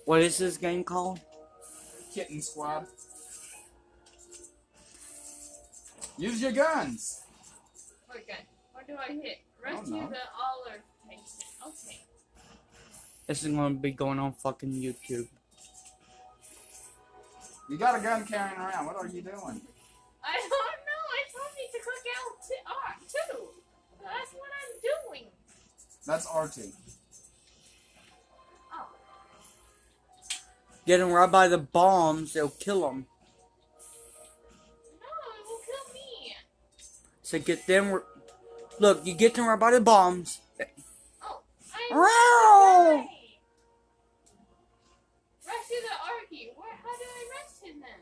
What is this game called? Kitten Squad. Use your guns. Okay. What do I hit? Rescue know. the Aller patient. Okay. This is gonna be going on fucking YouTube. You got a gun carrying around. What are you doing? I don't know. I told you to click L2. That's what I'm doing. That's R2. Oh. Get him right by the bombs, they'll kill him. No, it will kill me. So get them. Look, you get them right by the bombs. Oh. Wow! Rescue the Arky. How do I rescue them?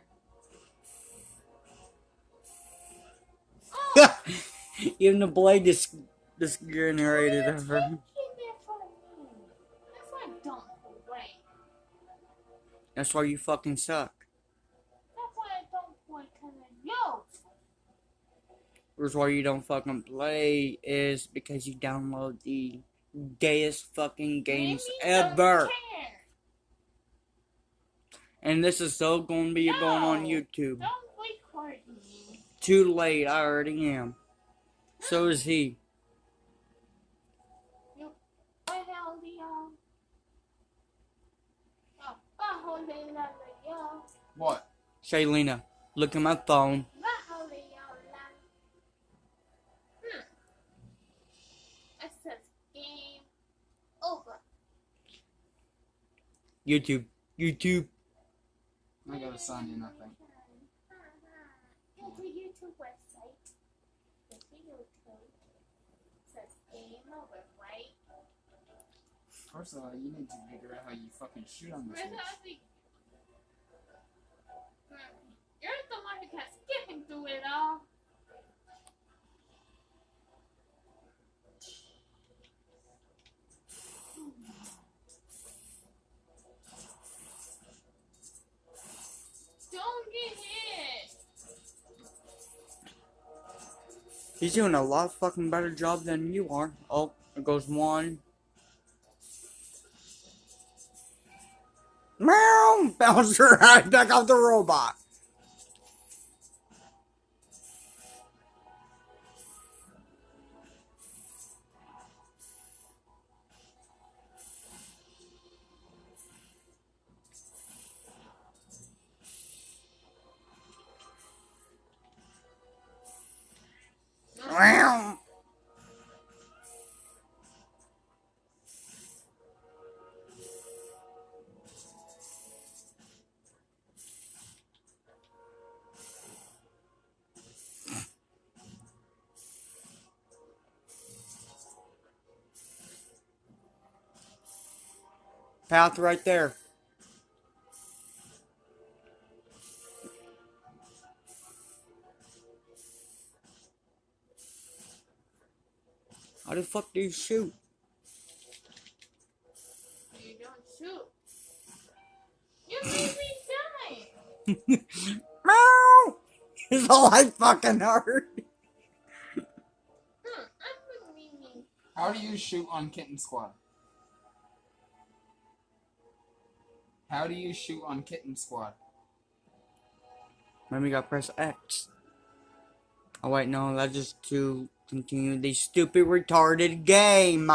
Oh. Even the blade disgenerated her. That's why I don't play. That's why you fucking suck. That's why I don't play yo. That's why you don't fucking play is because you download the gayest fucking games ever. And this is so gonna be going on YouTube. Don't record me. Too late, I already am. So is he. What? Shaylina, look at my phone. It says game over. YouTube. I gotta sign in, I think. Go to YouTube website. Go to YouTube. It says game over, right? First of all, you need to figure out how you fucking shoot on this Where's bitch. You're the one who kept skipping through it all. Don't get hit. He's doing a lot fucking better job than you are. Oh, there goes one. Meow! Bouncer right back off the robot. Meow! Path right there. How the fuck do you shoot? You don't shoot. You made me die. Meow! It's all I fucking heard. I'm meaning. How do you shoot on Kitten Squad? How do you shoot on Kitten Squad? Maybe you gotta press X. Oh wait, no, that's just to continue the stupid retarded game.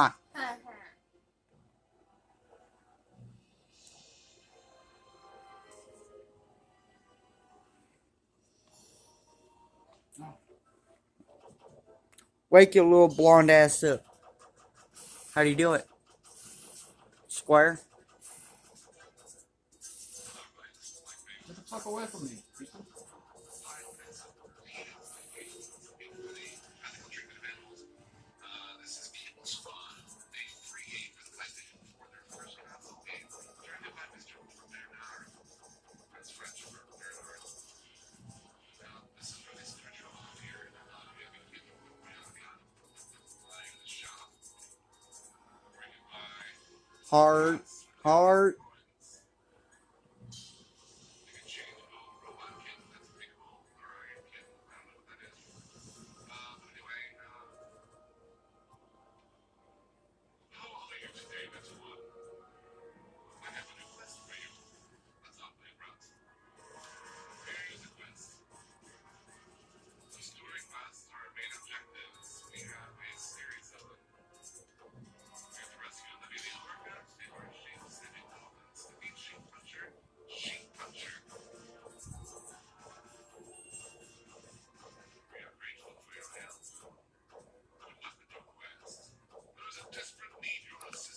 Wake your little blonde ass up. How do you do it? Square? Get the fuck away from me, Kristen. Heart.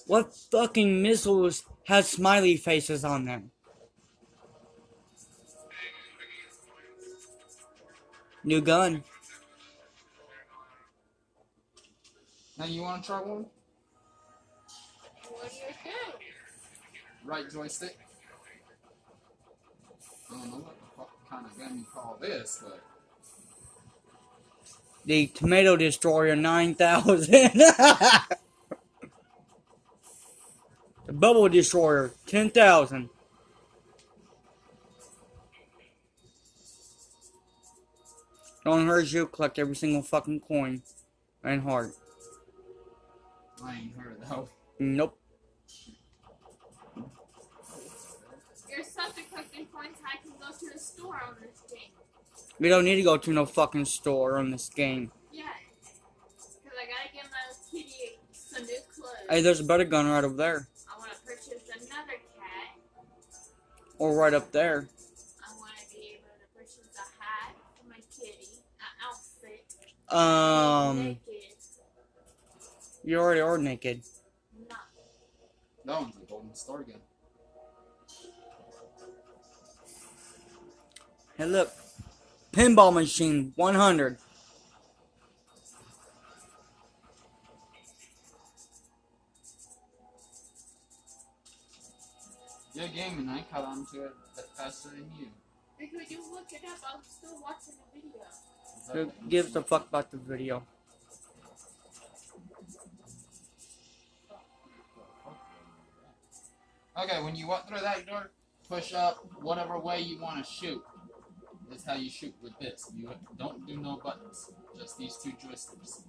What fucking missiles have smiley faces on them? New gun. Now you want to try one? What do you do? Right joystick. I don't know what the fuck kind of gun you call this, but The Tomato Destroyer 9000. The Bubble Destroyer 10,000. Don't hurt you, collect every single fucking coin and heart. I ain't heard though. Nope. You're such a collecting coins, I can go to the store on this game. We don't need to go to no fucking store on this game. Yeah. Because I gotta get my kitty some new clothes. Hey, there's a better gun right over there. I want to purchase another cat. Or right up there. I want to be able to purchase a hat for my kitty, an outfit. Naked. You already are naked. No. That one's a golden star gun. Hey, look. Pinball machine 100. You're gaming, I caught on to it faster than you. Because you look it up, I'm still watching the video. Is that Who what- gives a fuck about the video? Okay, when you walk through that door, push up whatever way you want to shoot. That's how you shoot with this. You don't do no buttons. Just these two joysticks.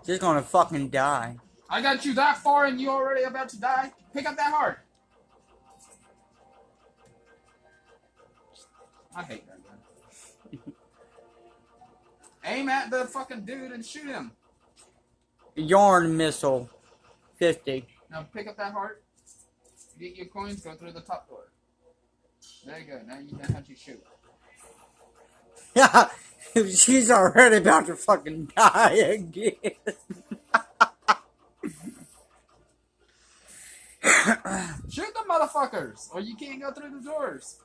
She's gonna fucking die. I got you that far and you already about to die? Pick up that heart. I hate that gun. Aim at the fucking dude and shoot him. Yarn missile 50. Now pick up that heart. Get your coins, go through the top door. There you go. Now you know how to shoot. Yeah, she's already about to fucking die again. Shoot the motherfuckers, or you can't go through the doors.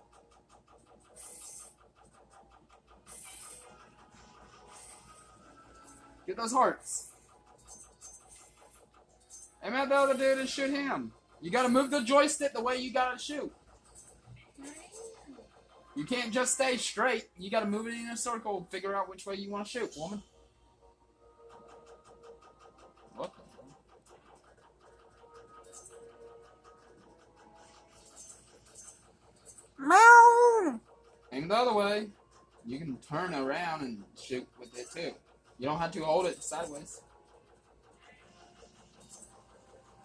Get those hearts. Aim at the other dude and shoot him. You gotta move the joystick the way you gotta shoot. You can't just stay straight. You gotta move it in a circle. Figure out which way you want to shoot, woman. What the hell? Meow. Aim the other way. You can turn around and shoot with it too. You don't have to hold it sideways.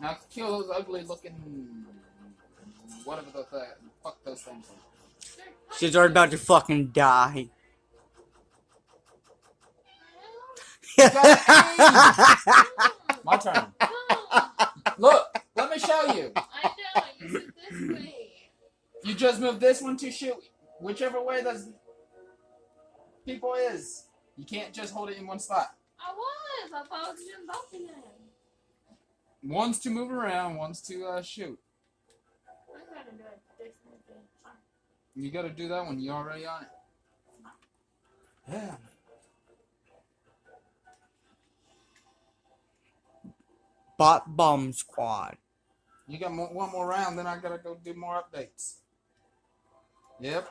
Now kill those ugly looking whatever the fuck those things are. She's already about to fucking die. My turn. Look, let me show you. I know, you said this way. You just move this one to shoot whichever way the people is. You can't just hold it in one spot. I thought I was doing both of them. One's to move around, one's to shoot. I'm gonna do it this way. You gotta do that one, you're already on it. Yeah. Bot bomb squad. You got one more round, then I gotta go do more updates. Yep.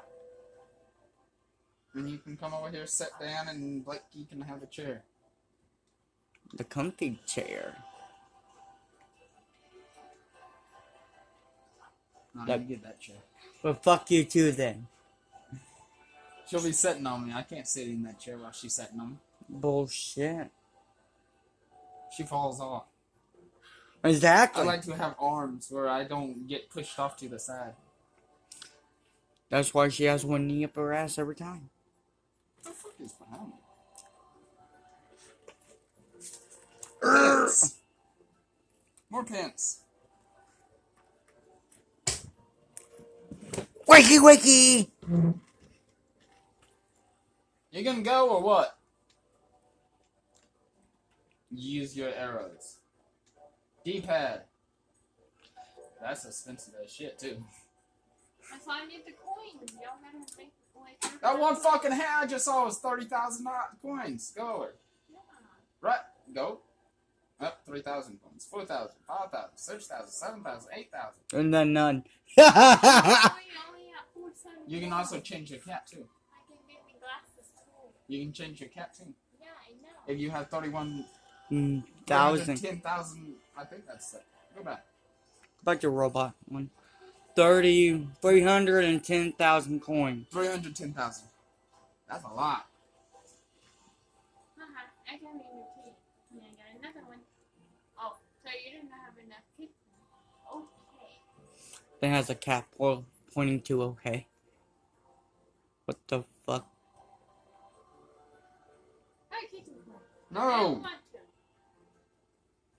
And you can come over here, sit down, and Blakey can have a chair. The comfy chair. No, That- you get that chair. Well, fuck you too then. She'll be sitting on me. I can't sit in that chair while she's sitting on me. Bullshit. She falls off. Exactly. I like to have arms where I don't get pushed off to the side. That's why she has one knee up her ass every time. What the fuck is behind me? Pence. More pence. Wakey wakey! You You gonna go or what? Use your arrows. D-pad. That's expensive as shit too. That's why I need the coins. Y'all gotta make like. That one fucking hat I just saw was 30,000 coins. Go over. Yeah. Right. Go. Up 3,000 coins. 4,000. 5,000. 6,000. 7,000. 8,000. And then none. I only have 471. You can also change your cap too. I can get me glasses too. You can change your cap too. Yeah, I know. If you have 31,000. 10,000. I think that's it. Go back. Back to robot one. 310,000 coins. 310,000. That's a lot. I got me new key. And I got another one. Oh, so you didn't have enough key? Okay. It has a cap pointing to okay. What the fuck? Hey, key. I No. want to.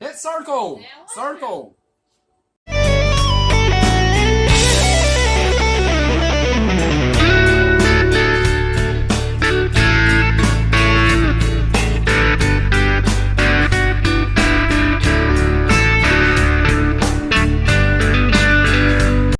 Hit circle. Yeah, what? Circle.